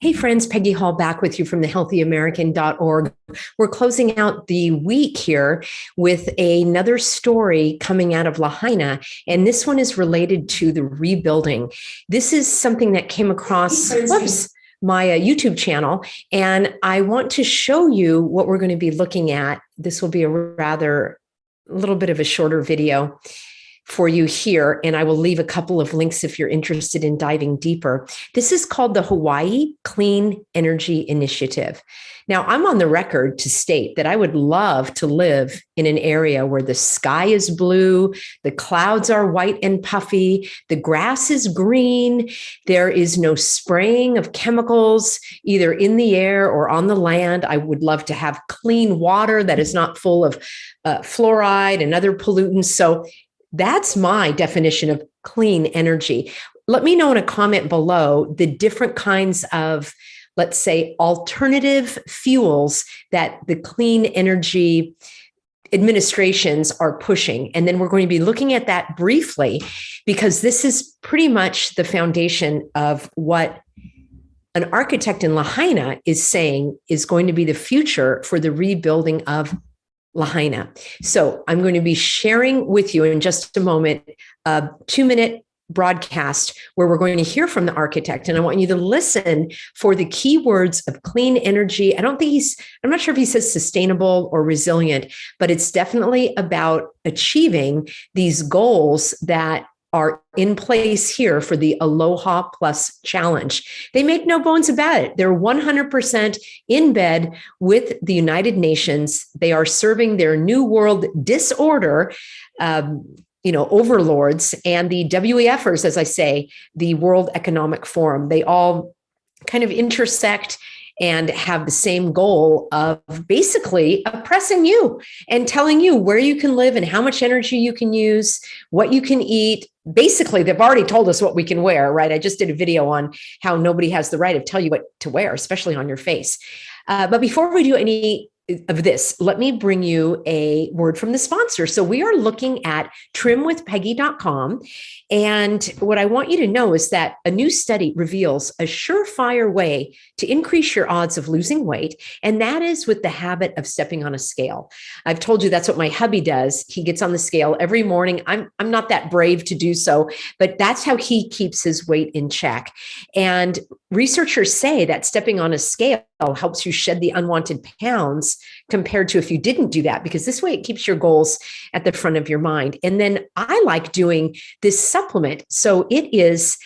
Hey friends, Peggy Hall back with you from the healthyamerican.org. We're closing out the week here with another story coming out of Lahaina, and this one is related to the rebuilding. This is something that came across my YouTube channel, and I want to show you what we're going to be looking at. This will be a little bit of a shorter video for you here, and I will leave a couple of links if you're interested in diving deeper. This is called the Hawaii Clean Energy Initiative. Now, I'm on the record to state that I would love to live in an area where the sky is blue, the clouds are white and puffy, the grass is green, there is no spraying of chemicals either in the air or on the land. I would love to have clean water that is not full of fluoride and other pollutants. So that's my definition of clean energy. Let me know in a comment below the different kinds of, let's say, alternative fuels that the clean energy administrations are pushing. And then we're going to be looking at that briefly, because this is pretty much the foundation of what an architect in Lahaina is saying is going to be the future for the rebuilding of Lahaina. So I'm going to be sharing with you in just a moment a 2-minute broadcast where we're going to hear from the architect. And I want you to listen for the key words of clean energy. I'm not sure if he says sustainable or resilient, but it's definitely about achieving these goals that are in place here for the Aloha Plus Challenge. They make no bones about it. They're 100% in bed with the United Nations. They are serving their New World Disorder, overlords, and the WEFers, as I say, the World Economic Forum. They all kind of intersect and have the same goal of basically oppressing you and telling you where you can live and how much energy you can use, what you can eat. Basically, they've already told us what we can wear, right? I just did a video on how nobody has the right to tell you what to wear, especially on your face. But before we do any of this, let me bring you a word from the sponsor. So we are looking at trimwithpeggy.com. And what I want you to know is that a new study reveals a surefire way to increase your odds of losing weight. And that is with the habit of stepping on a scale. I've told you that's what my hubby does. He gets on the scale every morning. I'm not that brave to do so, but that's how he keeps his weight in check. And researchers say that stepping on a scale helps you shed the unwanted pounds compared to if you didn't do that, because this way it keeps your goals at the front of your mind. And then I like doing this supplement. So it is,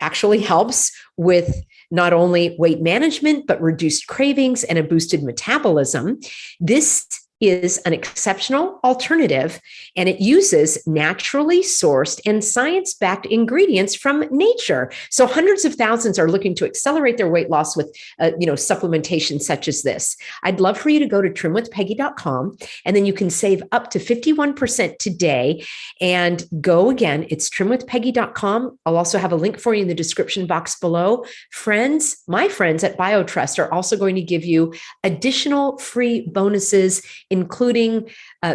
actually helps with not only weight management, but reduced cravings and a boosted metabolism. This is an exceptional alternative, and it uses naturally sourced and science-backed ingredients from nature. So hundreds of thousands are looking to accelerate their weight loss with, supplementation such as this. I'd love for you to go to trimwithpeggy.com, and then you can save up to 51% today. And go again, it's trimwithpeggy.com. I'll also have a link for you in the description box below. Friends, my friends at BioTrust are also going to give you additional free bonuses, including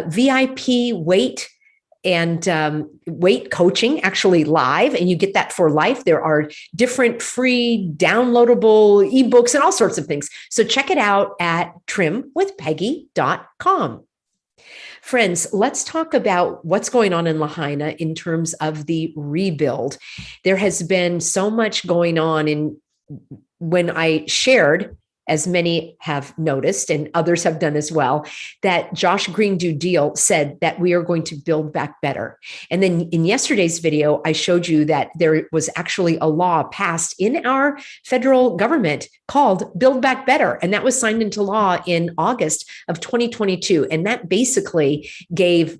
VIP weight and weight coaching, actually live, and you get that for life. There are different free downloadable ebooks and all sorts of things. So check it out at trimwithpeggy.com. Friends, let's talk about what's going on in Lahaina in terms of the rebuild. There has been so much going on when I shared, as many have noticed and others have done as well, that Josh Green Do Deal said that we are going to build back better. And then in yesterday's video, I showed you that there was actually a law passed in our federal government called Build Back Better. And that was signed into law in August of 2022. And that basically gave,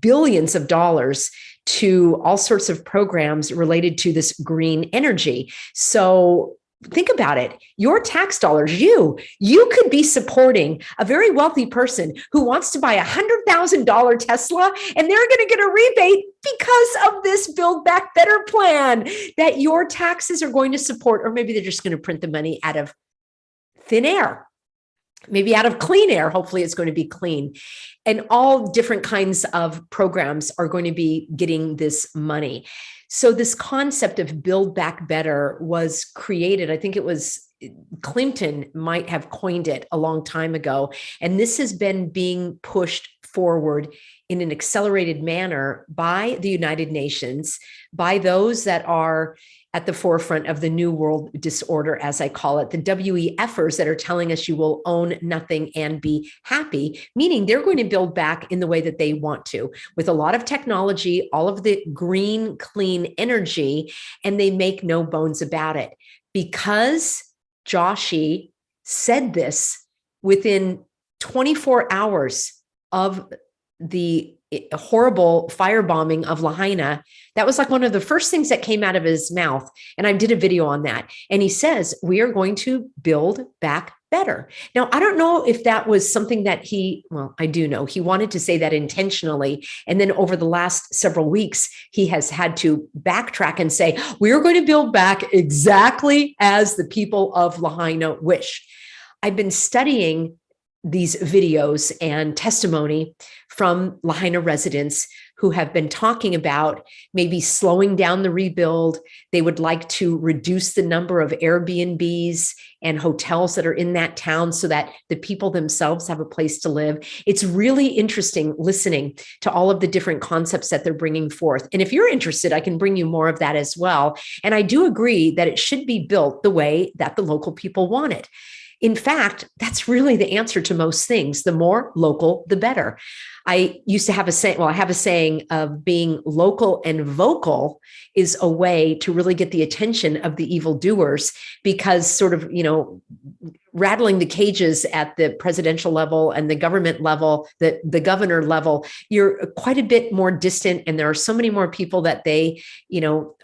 billions of dollars to all sorts of programs related to this green energy. So think about it. Your tax dollars, you could be supporting a very wealthy person who wants to buy a $100,000 Tesla, and they're going to get a rebate because of this Build Back Better plan that your taxes are going to support, or maybe they're just going to print the money out of thin air. Maybe out of clean air. Hopefully it's going to be clean. And all different kinds of programs are going to be getting this money. So this concept of Build Back Better was created, I think it was Clinton might have coined it a long time ago. And this has been being pushed forward in an accelerated manner by the United Nations, by those that are at the forefront of the New World Disorder, as I call it, the WEFers that are telling us you will own nothing and be happy, meaning they're going to build back in the way that they want to, with a lot of technology, all of the green, clean energy, and they make no bones about it. Because Joshi said this within 24 hours of the horrible firebombing of Lahaina, that was like one of the first things that came out of his mouth. And I did a video on that. And he says, we are going to build back better. Now, I don't know if that was something that well, I do know he wanted to say that intentionally. And then over the last several weeks, he has had to backtrack and say, we are going to build back exactly as the people of Lahaina wish. I've been studying these videos and testimony from Lahaina residents who have been talking about maybe slowing down the rebuild. They would like to reduce the number of Airbnbs and hotels that are in that town so that the people themselves have a place to live. It's really interesting listening to all of the different concepts that they're bringing forth. And if you're interested, I can bring you more of that as well. And I do agree that it should be built the way that the local people want it. In fact, that's really the answer to most things. The more local, the better. I used to have a saying, well, I have a saying of being local and vocal is a way to really get the attention of the evildoers, because sort of, rattling the cages at the presidential level and the government level, the governor level, you're quite a bit more distant. And there are so many more people that they,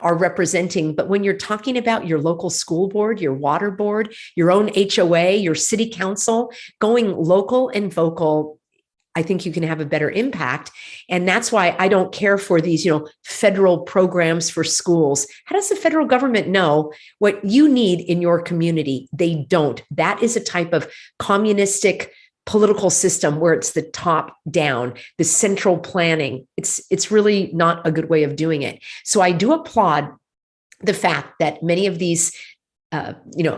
are representing. But when you're talking about your local school board, your water board, your own HOA, your city council, going local and vocal, I think you can have a better impact. And that's why I don't care for these, federal programs for schools. How does the federal government know what you need in your community? They don't. That is a type of communistic political system where it's the top down, the central planning. It's really not a good way of doing it. So I do applaud the fact that many of these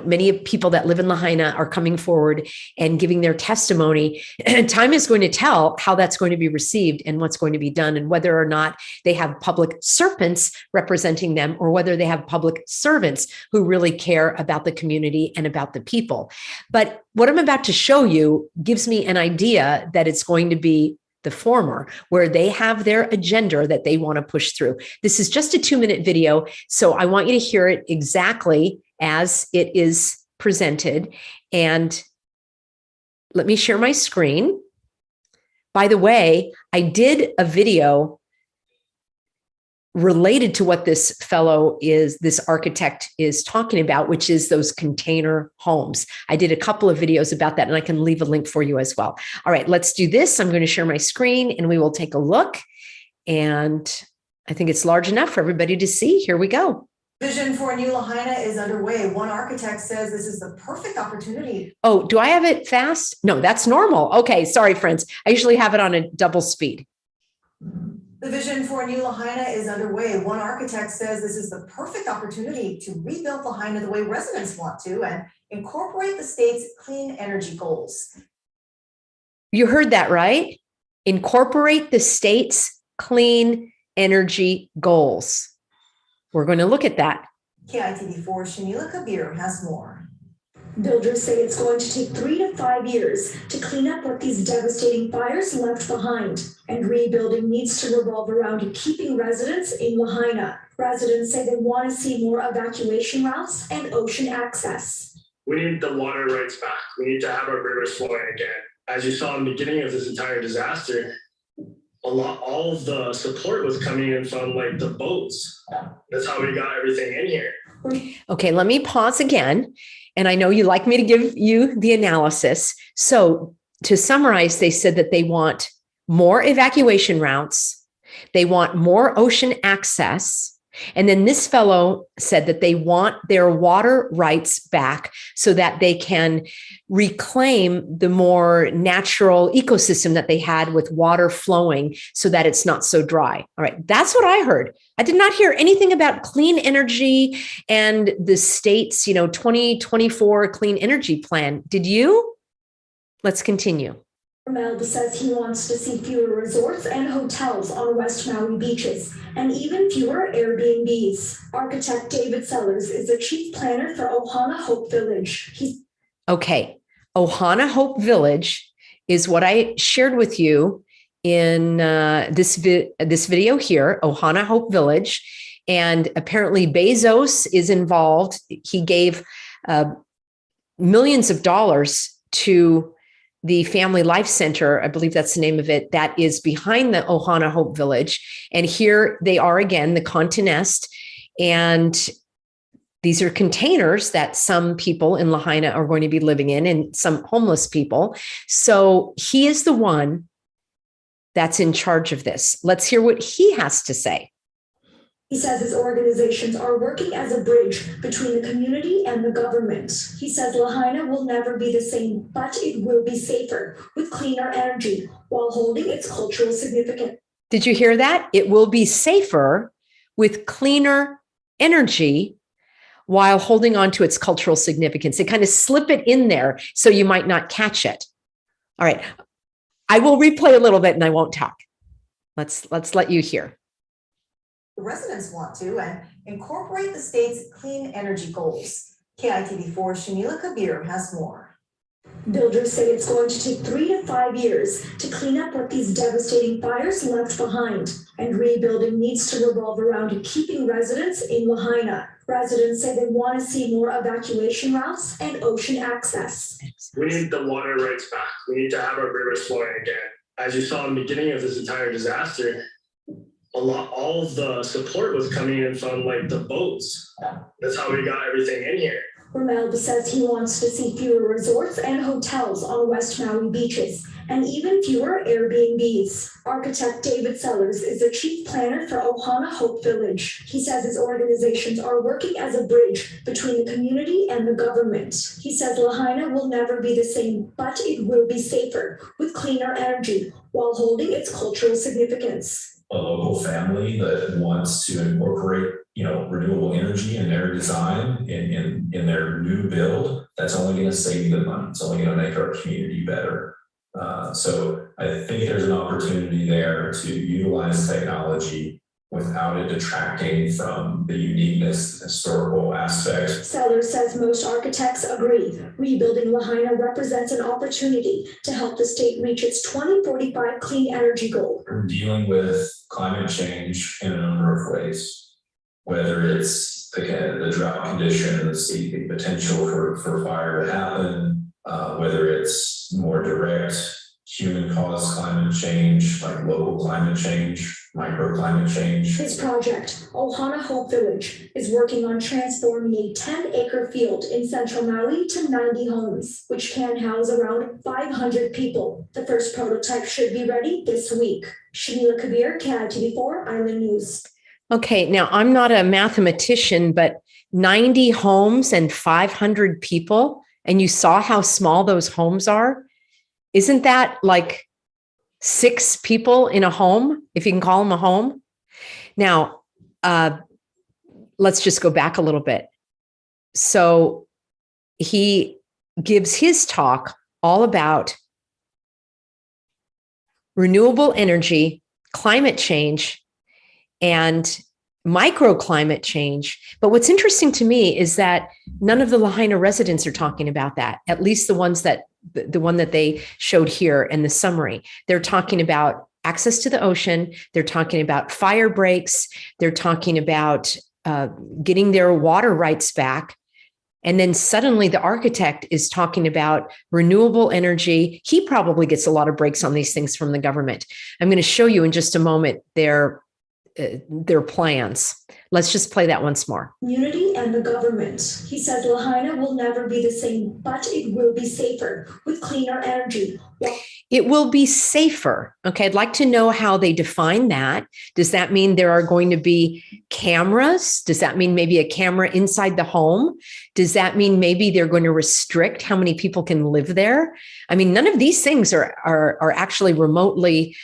many people that live in Lahaina are coming forward and giving their testimony. And time is going to tell how that's going to be received and what's going to be done, and whether or not they have public serpents representing them, or whether they have public servants who really care about the community and about the people. But what I'm about to show you gives me an idea that it's going to be the former, where they have their agenda that they want to push through. This is just a 2-minute video, so I want you to hear it exactly as it is presented. And let me share my screen. By the way, I did a video related to what this architect is talking about, which is those container homes. I did a couple of videos about that, and I can leave a link for you as well. All right, let's do this. I'm going to share my screen and we will take a look. And I think it's large enough for everybody to see. Here we go. Vision for a new Lahaina is underway. One architect says this is the perfect opportunity. Oh, do I have it fast? No, that's normal. Okay, sorry, friends. I usually have it on a double speed. The vision for a new Lahaina is underway. One architect says this is the perfect opportunity to rebuild Lahaina the way residents want to and incorporate the state's clean energy goals. You heard that right? Incorporate the state's clean energy goals. We're going to look at that. KITV4 Shanila Kabir has more. Builders say it's going to take 3 to 5 years to clean up what these devastating fires left behind. And rebuilding needs to revolve around keeping residents in Lahaina. Residents say they want to see more evacuation routes and ocean access. We need the water rights back. We need to have our rivers flowing again. As you saw in the beginning of this entire disaster, all of the support was coming in from like the boats. That's how we got everything in here. Okay, let me pause again. And I know you like me to give you the analysis. So to summarize, they said that they want more evacuation routes. They want more ocean access. And then this fellow said that they want their water rights back so that they can reclaim the more natural ecosystem that they had with water flowing so that it's not so dry. All right, that's what I heard. I did not hear anything about clean energy and the state's, 2024 clean energy plan. Did you? Let's continue. Melba says he wants to see fewer resorts and hotels on West Maui beaches, and even fewer Airbnbs. Architect David Sellers is the chief planner for Ohana Hope Village. Okay, Ohana Hope Village is what I shared with you in this video here, Ohana Hope Village. And apparently Bezos is involved. He gave millions of dollars to the Family Life Center, I believe that's the name of it, that is behind the Ohana Hope Village. And here they are again, the Continest. And these are containers that some people in Lahaina are going to be living in and some homeless people. So he is the one that's in charge of this. Let's hear what he has to say. He says his organizations are working as a bridge between the community and the government. He says Lahaina will never be the same, but it will be safer with cleaner energy while holding its cultural significance. Did you hear that? It will be safer with cleaner energy while holding on to its cultural significance. They kind of slip it in there so you might not catch it. All right. I will replay a little bit and I won't talk. Let's let you hear. The residents want to and incorporate the state's clean energy goals. KITV4 Shamila Kabir has more. Builders say it's going to take 3 to 5 years to clean up what these devastating fires left behind, and rebuilding needs to revolve around keeping residents in Lahaina. Residents say they want to see more evacuation routes and ocean access. We need the water rights back. We need to have our rivers flowing again. As you saw in the beginning of this entire disaster, all of the support was coming in from like the boats. That's how we got everything in here. Melba says he wants to see fewer resorts and hotels on West Maui beaches, and even fewer Airbnbs. Architect David Sellers is the chief planner for Ohana Hope Village. He says his organizations are working as a bridge between the community and the government. He says Lahaina will never be the same, but it will be safer with cleaner energy while holding its cultural significance. A local family that wants to incorporate, renewable energy in their design, in their new build, that's only going to save them money. It's only going to make our community better. So I think there's an opportunity there to utilize technology without it detracting from the uniqueness, historical aspect. Sellers says most architects agree. Rebuilding Lahaina represents an opportunity to help the state reach its 2045 clean energy goal. We're dealing with climate change in a number of ways, whether it's the drought conditions, the potential for fire to happen, whether it's more direct human-caused climate change, like local climate change, microclimate change. His project, Ohana Hope Village, is working on transforming a 10-acre field in central Maui to 90 homes, which can house around 500 people. The first prototype should be ready this week. Shamila Kabir, KITV4 Island News. Okay, now I'm not a mathematician, but 90 homes and 500 people, and you saw how small those homes are? Isn't that like 6 people in a home, if you can call them a home? Now, let's just go back a little bit. So he gives his talk all about renewable energy, climate change, and microclimate change. But what's interesting to me is that none of the Lahaina residents are talking about that, at least the ones that the one that they showed here in the summary. They're talking about access to the ocean. They're talking about fire breaks. They're talking about getting their water rights back. And then suddenly the architect is talking about renewable energy. He probably gets a lot of breaks on these things from the government. I'm going to show you in just a moment their plans. Let's just play that once more. Community and the government. He says Lahaina will never be the same, but it will be safer with cleaner energy. It will be safer. Okay, I'd like to know how they define that. Does that mean there are going to be cameras? Does that mean maybe a camera inside the home? Does that mean maybe they're going to restrict how many people can live there? I mean, none of these things are actually remotely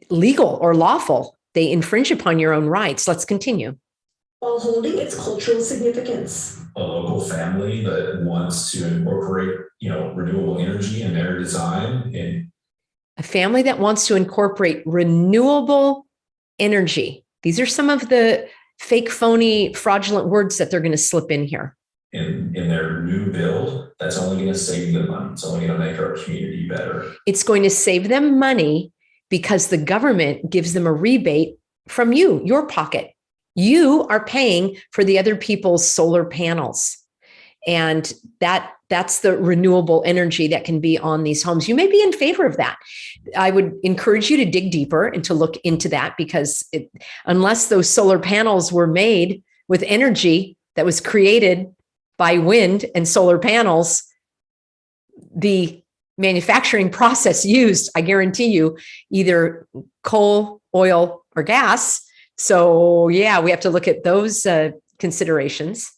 legal or lawful they infringe upon your own rights. Let's continue. While holding its cultural significance. A local family that wants to incorporate, renewable energy in their design. And a family that wants to incorporate renewable energy. These are some of the fake, phony, fraudulent words that they're going to slip in here. In their new build, that's only going to save them money. It's only going to make our community better. It's going to save them money because the government gives them a rebate from you, your pocket. You are paying for the other people's solar panels. And that's the renewable energy that can be on these homes. You may be in favor of that. I would encourage you to dig deeper and to look into that, because unless those solar panels were made with energy that was created by wind and solar panels, the manufacturing process used, I guarantee you, either coal, oil, or gas. So yeah, we have to look at those considerations.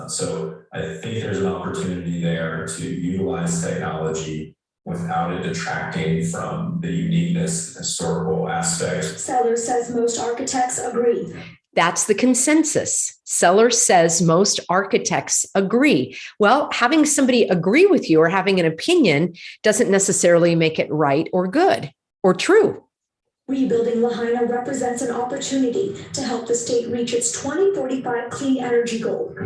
So I think there's an opportunity there to utilize technology without it detracting from the uniqueness, historical aspects. Seller says most architects agree. That's the consensus. Seller says most architects agree. Well, having somebody agree with you or having an opinion doesn't necessarily make it right or good or true. Rebuilding Lahaina represents an opportunity to help the state reach its 2045 clean energy goal.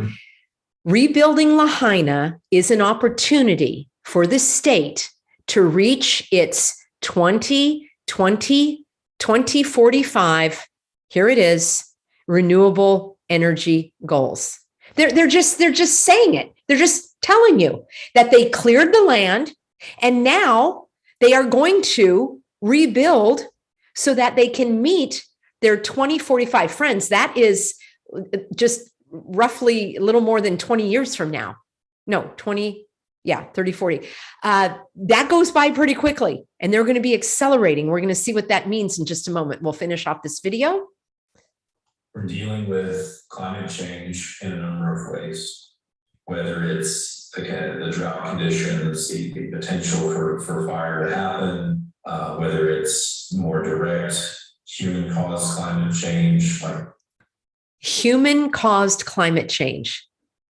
Rebuilding Lahaina is an opportunity for the state to reach its 2045, here it is, renewable energy goals. They're just saying it. They're just telling you that they cleared the land and now they are going to rebuild so that they can meet their 2045 friends. That is just roughly a little more than 20 years from now. No, 30, 40. That goes by pretty quickly, and they're going to be accelerating. We're going to see what that means in just a moment. We'll finish off this video. We're dealing with climate change in a number of ways, whether it's the drought conditions, the potential for fire to happen, whether it's more direct human-caused climate change, like human-caused climate change.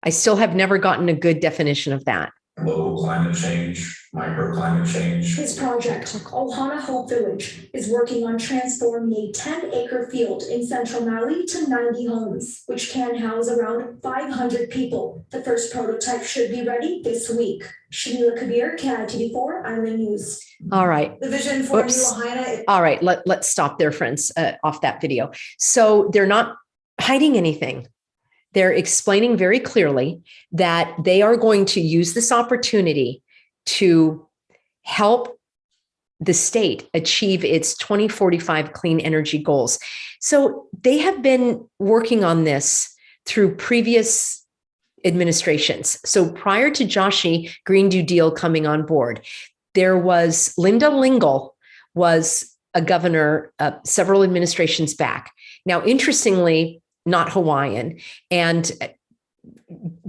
I still have never gotten a good definition of that. Local climate change, microclimate change. His project, Ohana Hope Village, is working on transforming a 10-acre field in central Maui to 90 homes, which can house around 500 people. The first prototype should be ready this week. Shamila Kabir, KITV4 Island News. All right. The vision for New Lahaina. All right, let's stop there, friends, off that video. So they're not hiding anything. They're explaining very clearly that they are going to use this opportunity to help the state achieve its 2045 clean energy goals. So they have been working on this through previous administrations. So prior to Joshi Green New Deal coming on board, there was Linda Lingle was a governor several administrations back. Now, interestingly, not Hawaiian. And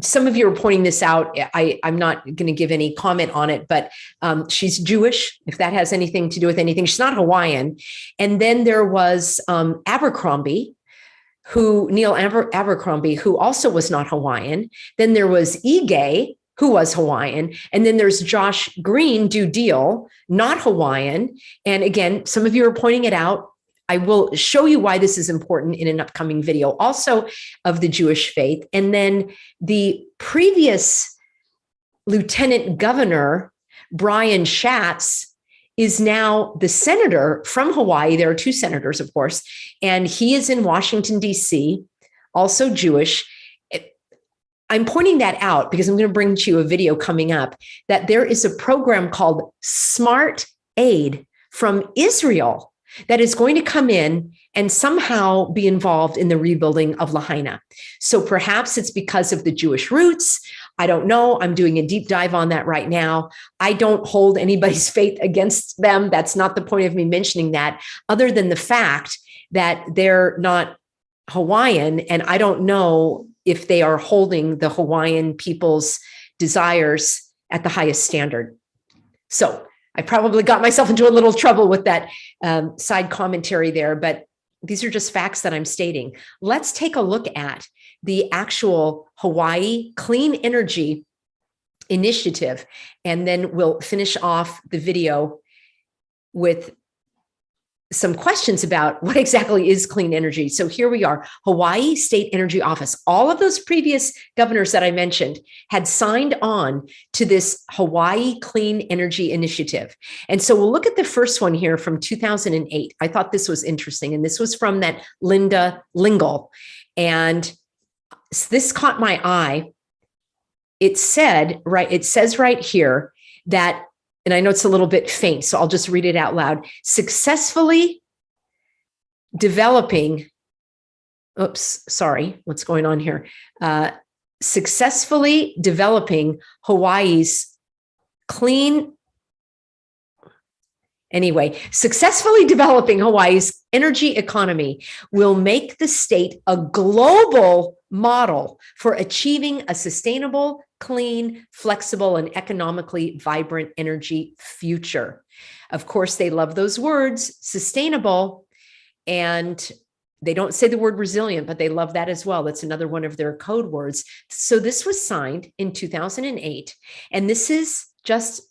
some of you are pointing this out. I'm not going to give any comment on it, but she's Jewish, if that has anything to do with anything. She's not Hawaiian. And then there was Abercrombie, Neil Abercrombie, who also was not Hawaiian. Then there was Ige, who was Hawaiian. And then there's Josh Green New Deal, not Hawaiian. And again, some of you are pointing it out. I will show you why this is important in an upcoming video, also of the Jewish faith. And then the previous Lieutenant Governor, Brian Schatz, is now the senator from Hawaii. There are two senators, of course, and he is in Washington, D.C., also Jewish. I'm pointing that out because I'm going to bring to you a video coming up that there is a program called Smart Aid from Israel that is going to come in and somehow be involved in the rebuilding of Lahaina. So perhaps it's because of the Jewish roots. I don't know. I'm doing a deep dive on that right now. I don't hold anybody's faith against them. That's not the point of me mentioning that, other than the fact that they're not Hawaiian, and I don't know if they are holding the Hawaiian people's desires at the highest standard. So I probably got myself into a little trouble with that side commentary there, but these are just facts that I'm stating. Let's take a look at the actual Hawaii Clean Energy Initiative, and then we'll finish off the video with some questions about what exactly is clean energy. So here we are, Hawaii State Energy Office. All of those previous governors that I mentioned had signed on to this Hawaii Clean Energy Initiative. And so we'll look at the first one here from 2008. I thought this was interesting. And this was from that Linda Lingle. And this caught my eye. It says right here that, and I know it's a little bit faint, so I'll just read it out loud. Successfully developing, what's going on here? Successfully developing Hawaii's successfully developing Hawaii's energy economy will make the state a global model for achieving a sustainable, clean, flexible, and economically vibrant energy future. Of course, they love those words, sustainable, and they don't say the word resilient, but they love that as well. That's another one of their code words. So this was signed in 2008, and this is just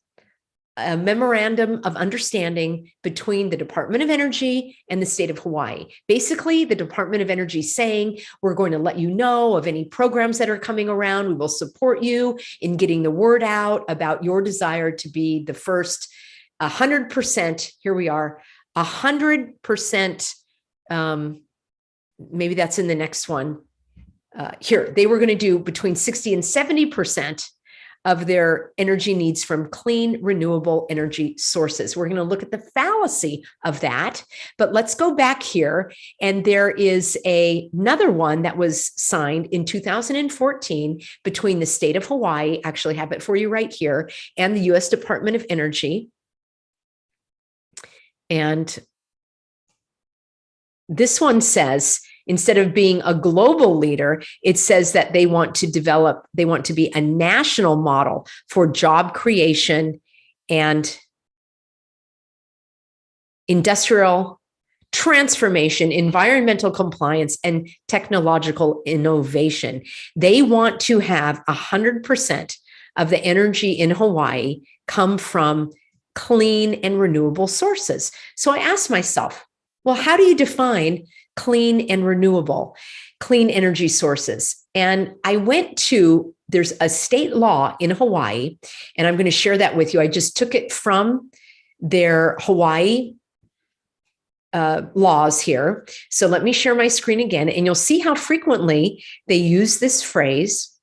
a memorandum of understanding between the Department of Energy and the state of Hawaii. Basically, the Department of Energy saying, we're going to let you know of any programs that are coming around. We will support you in getting the word out about your desire to be the first 100%. Here we are, 100%. Maybe that's in the next one. Here, they were going to do between 60 and 70% of their energy needs from clean, renewable energy sources. We're going to look at the fallacy of that, but let's go back here. And there is another one that was signed in 2014 between the state of Hawaii, actually have it for you right here, and the U.S. Department of Energy. And this one says, instead of being a global leader, it says that they want to be a national model for job creation and industrial transformation, environmental compliance, and technological innovation. They want to have 100% of the energy in Hawaii come from clean and renewable sources. So I asked myself, well, how do you define clean and renewable, clean energy sources? And I went to, there's a state law in Hawaii, and I'm going to share that with you. I just took it from their Hawaii laws here. So let me share my screen again, and you'll see how frequently they use this phrase,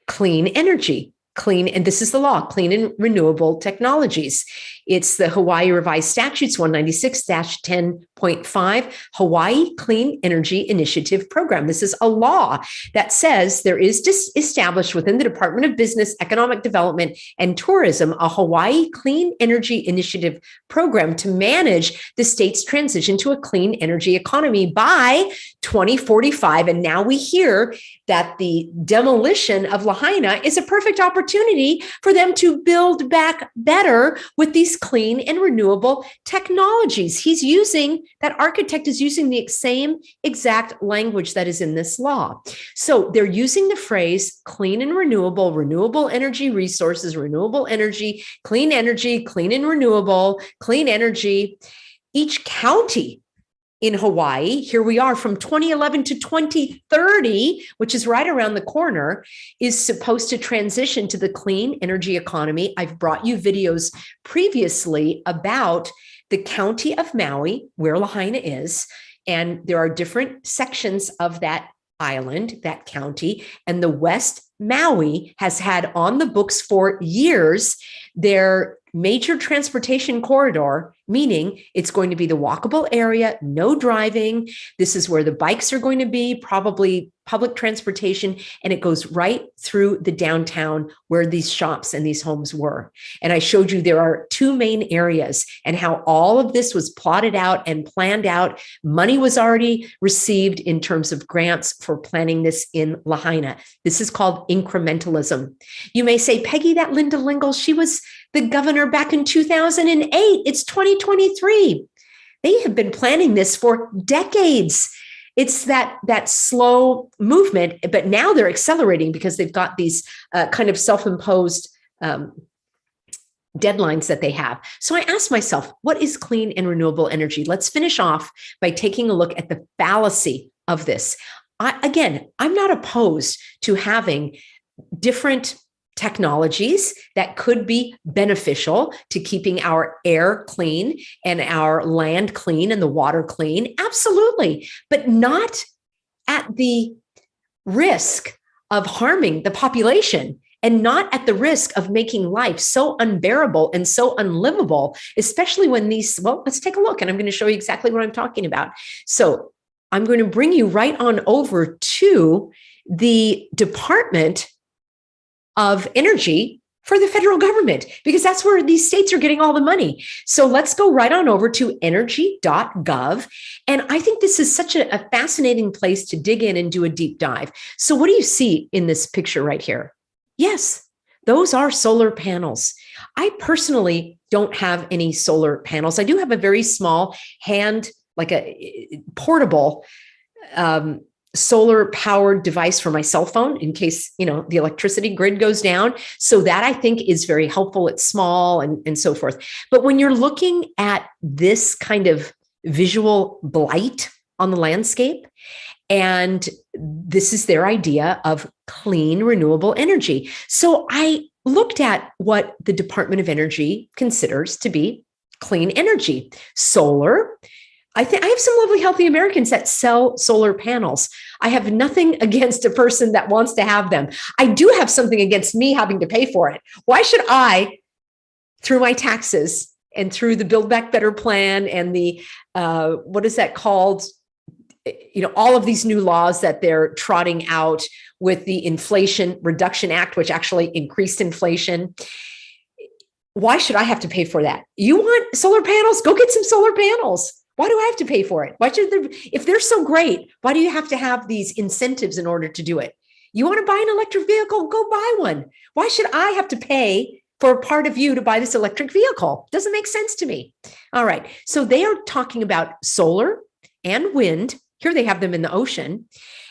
clean energy. Clean, and this is the law, clean and renewable technologies. It's the Hawaii Revised Statutes 196-10.5 Hawaii Clean Energy Initiative Program. This is a law that says there is established within the Department of Business, Economic Development, and Tourism a Hawaii Clean Energy Initiative Program to manage the state's transition to a clean energy economy by 2045. And now we hear that the demolition of Lahaina is a perfect opportunity for them to build back better with these clean and renewable technologies. That architect is using the same exact language that is in this law. So they're using the phrase clean and renewable energy resources, renewable energy, clean and renewable, clean energy. Each county in Hawaii, here we are from 2011 to 2030, which is right around the corner, is supposed to transition to the clean energy economy. I've brought you videos previously about the county of Maui, where Lahaina is, and there are different sections of that island, that county, and the West Maui has had on the books for years their major transportation corridor meaning it's going to be the walkable area, no driving. This is where the bikes are going to be, probably public transportation, and it goes right through the downtown where these shops and these homes were. And I showed you there are two main areas and how all of this was plotted out and planned out. Money was already received in terms of grants for planning this in Lahaina. This is called incrementalism. You may say, Peggy, that Linda Lingle, she was the governor back in 2008. It's 2023. They have been planning this for decades. It's that slow movement, but now they're accelerating because they've got these kind of self-imposed deadlines that they have. So I asked myself, what is clean and renewable energy? Let's finish off by taking a look at the fallacy of this. I'm not opposed to having different technologies that could be beneficial to keeping our air clean and our land clean and the water clean. Absolutely, but not at the risk of harming the population and not at the risk of making life so unbearable and so unlivable, especially when let's take a look and I'm going to show you exactly what I'm talking about. So I'm going to bring you right on over to the Department of Energy for the federal government, because that's where these states are getting all the money. So let's go right on over to energy.gov. And I think this is such a fascinating place to dig in and do a deep dive. So what do you see in this picture right here? Yes, those are solar panels. I personally don't have any solar panels. I do have a very small like a portable solar powered device for my cell phone in case, the electricity grid goes down. So that I think is very helpful. It's small and so forth. But when you're looking at this kind of visual blight on the landscape, and this is their idea of clean, renewable energy. So I looked at what the Department of Energy considers to be clean energy. Solar. I have some lovely, healthy Americans that sell solar panels. I have nothing against a person that wants to have them. I do have something against me having to pay for it. Why should I, through my taxes and through the Build Back Better plan and the, what is that called? All of these new laws that they're trotting out with the Inflation Reduction Act, which actually increased inflation. Why should I have to pay for that? You want solar panels? Go get some solar panels. Why do I have to pay for it? If they're so great, why do you have to have these incentives in order to do it? You want to buy an electric vehicle? Go buy one. Why should I have to pay for a part of you to buy this electric vehicle? Doesn't make sense to me. All right. So they are talking about solar and wind. Here they have them in the ocean.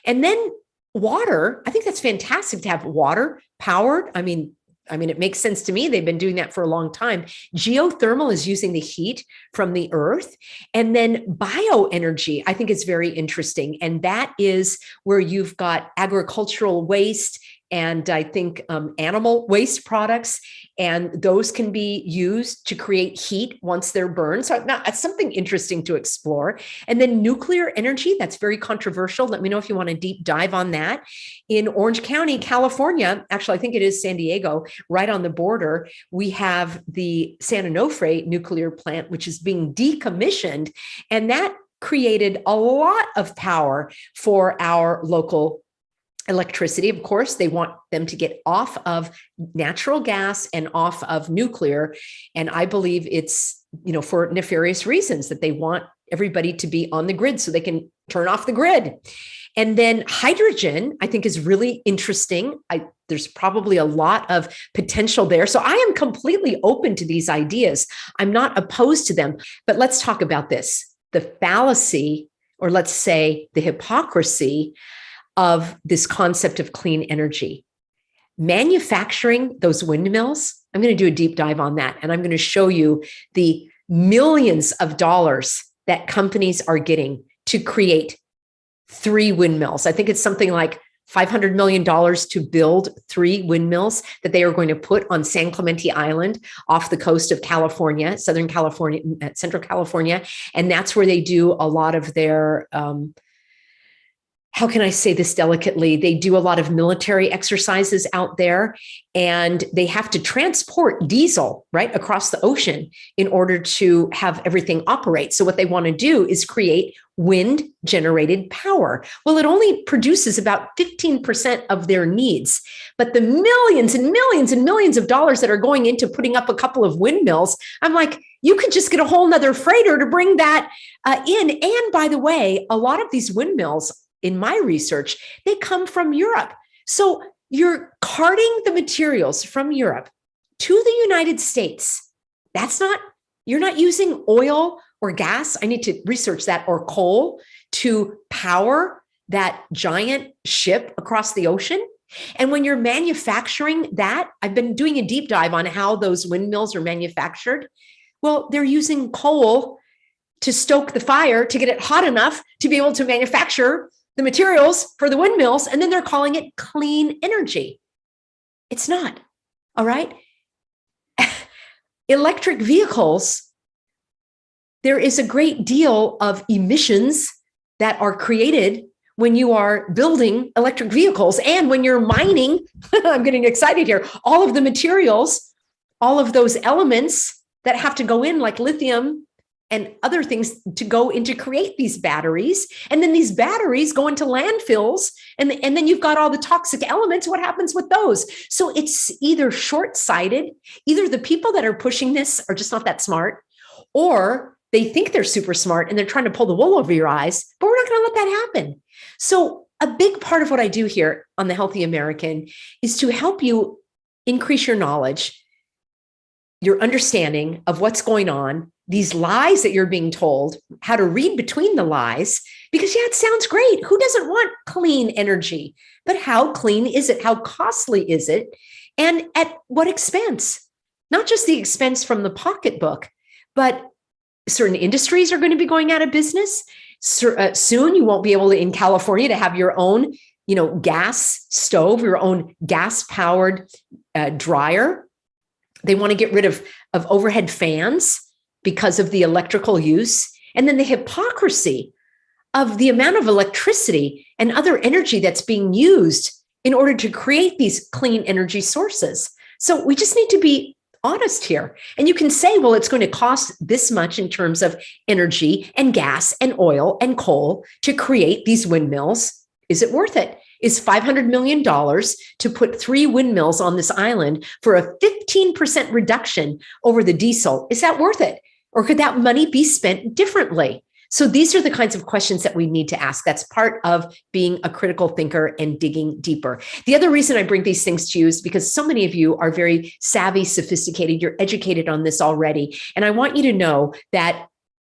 And then water. I think that's fantastic to have water powered. I mean, it makes sense to me. They've been doing that for a long time. Geothermal is using the heat from the earth. And then bioenergy, I think is very interesting. And that is where you've got agricultural waste and I think animal waste products, and those can be used to create heat once they're burned. So that's something interesting to explore. And then nuclear energy, that's very controversial. Let me know if you want a deep dive on that. In Orange County, California, actually, I think it is San Diego, right on the border, we have the San Onofre nuclear plant, which is being decommissioned. And that created a lot of power for our local electricity. Of course, they want them to get off of natural gas and off of nuclear. And I believe it's, for nefarious reasons that they want everybody to be on the grid so they can turn off the grid. And then hydrogen, I think, is really interesting. There's probably a lot of potential there. So I am completely open to these ideas. I'm not opposed to them. But let's talk about this, the fallacy, or let's say the hypocrisy of this concept of clean energy. Manufacturing those windmills, I'm going to do a deep dive on that. And I'm going to show you the millions of dollars that companies are getting to create 3 windmills. I think it's something like $500 million to build 3 windmills that they are going to put on San Clemente Island off the coast of California, Southern California, Central California. And that's where they do a lot of their how can I say this delicately? They do a lot of military exercises out there, and they have to transport diesel right across the ocean in order to have everything operate. So what they want to do is create wind generated power. Well, it only produces about 15% of their needs, but the millions and millions and millions of dollars that are going into putting up a couple of windmills, I'm like, you could just get a whole nother freighter to bring that in. And by the way, a lot of these windmills, in my research, they come from Europe. So you're carting the materials from Europe to the United States. You're not using oil or gas. I need to research that, or coal to power that giant ship across the ocean. And when you're manufacturing that, I've been doing a deep dive on how those windmills are manufactured. Well, they're using coal to stoke the fire to get it hot enough to be able to manufacture the materials for the windmills, and then they're calling it clean energy. It's not, all right? Electric vehicles, there is a great deal of emissions that are created when you are building electric vehicles and when you're mining, I'm getting excited here, all of the materials, all of those elements that have to go in, like lithium and other things, to go into create these batteries. And then these batteries go into landfills, and then you've got all the toxic elements. What happens with those? So it's either short-sighted, either the people that are pushing this are just not that smart, or they think they're super smart and they're trying to pull the wool over your eyes, but we're not going to let that happen. So a big part of what I do here on The Healthy American is to help you increase your knowledge, your understanding of what's going on, these lies that you're being told, how to read between the lies, because yeah, it sounds great. Who doesn't want clean energy? But how clean is it? How costly is it? And at what expense? Not just the expense from the pocketbook, but certain industries are going to be going out of business. Soon you won't be able to, in California, to have your own, gas stove, your own gas-powered dryer. They want to get rid of overhead fans because of the electrical use. And then the hypocrisy of the amount of electricity and other energy that's being used in order to create these clean energy sources. So we just need to be honest here. And you can say, well, it's going to cost this much in terms of energy and gas and oil and coal to create these windmills. Is it worth it? Is $500 million to put 3 windmills on this island for a 15% reduction over the diesel? Is that worth it? Or could that money be spent differently? So these are the kinds of questions that we need to ask. That's part of being a critical thinker and digging deeper. The other reason I bring these things to you is because so many of you are very savvy, sophisticated. You're educated on this already. And I want you to know that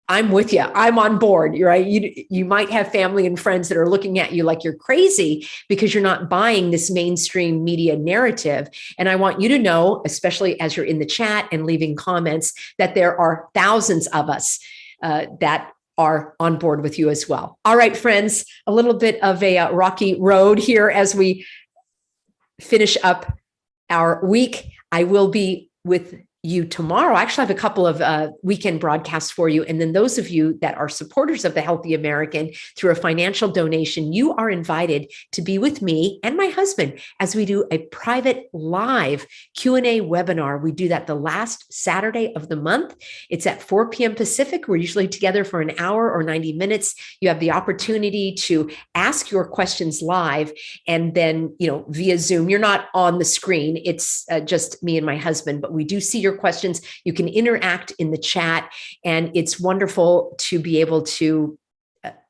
I'm with you. I'm on board. You're right. You might have family and friends that are looking at you like you're crazy because you're not buying this mainstream media narrative. And I want you to know, especially as you're in the chat and leaving comments, that there are thousands of us that are on board with you as well. All right, friends, a little bit of a rocky road here as we finish up our week. I will be with you tomorrow. I actually have a couple of weekend broadcasts for you. And then those of you that are supporters of The Healthy American through a financial donation, you are invited to be with me and my husband as we do a private live Q&A webinar. We do that the last Saturday of the month. It's at 4 p.m. Pacific. We're usually together for an hour or 90 minutes. You have the opportunity to ask your questions live, and then, via Zoom. You're not on the screen. It's just me and my husband, but we do see your questions. You can interact in the chat, and it's wonderful to be able to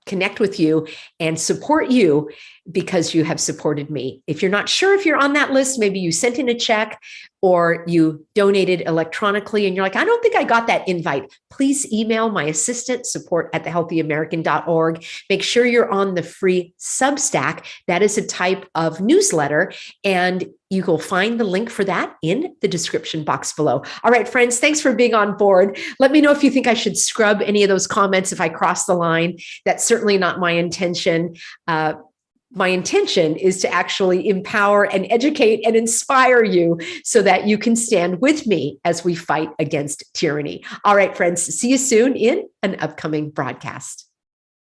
connect with you and support you because you have supported me. If you're not sure if you're on that list, maybe you sent in a check or you donated electronically and you're like, I don't think I got that invite. Please email my assistant, support@thehealthyamerican.org. Make sure you're on the free Substack. That is a type of newsletter, and you will find the link for that in the description box below. All right, friends, thanks for being on board. Let me know if you think I should scrub any of those comments if I cross the line. That's certainly not my intention. My intention is to actually empower and educate and inspire you so that you can stand with me as we fight against tyranny. All right, friends, see you soon in an upcoming broadcast.